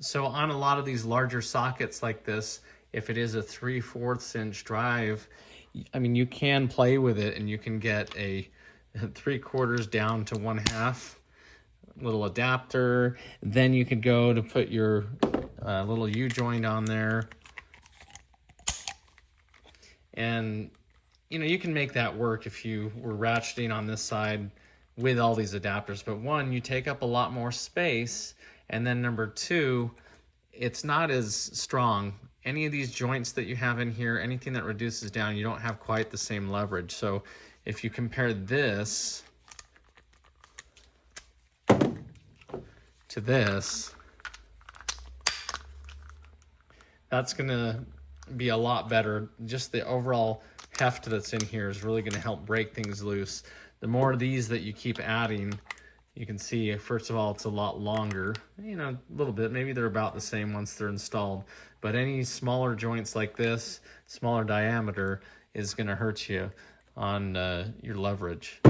So on a lot of these larger sockets like this, if it is a 3/4 inch drive, I mean, you can play with it and you can get a 3/4 down to 1/2 little adapter. Then you could go to put your little U-joint on there. And, you know, you can make that work if you were ratcheting on this side with all these adapters. But one, you take up a lot more space. And then number two, it's not as strong. Any of these joints that you have in here, anything that reduces down, you don't have quite the same leverage. So if you compare this to this, that's gonna be a lot better. Just the overall heft that's in here is really gonna help break things loose. The more of these that you keep adding, you can see, first of all, it's a lot longer, you know, a little bit. Maybe they're about the same once they're installed. But any smaller joints like this, smaller diameter, is gonna hurt you on your leverage.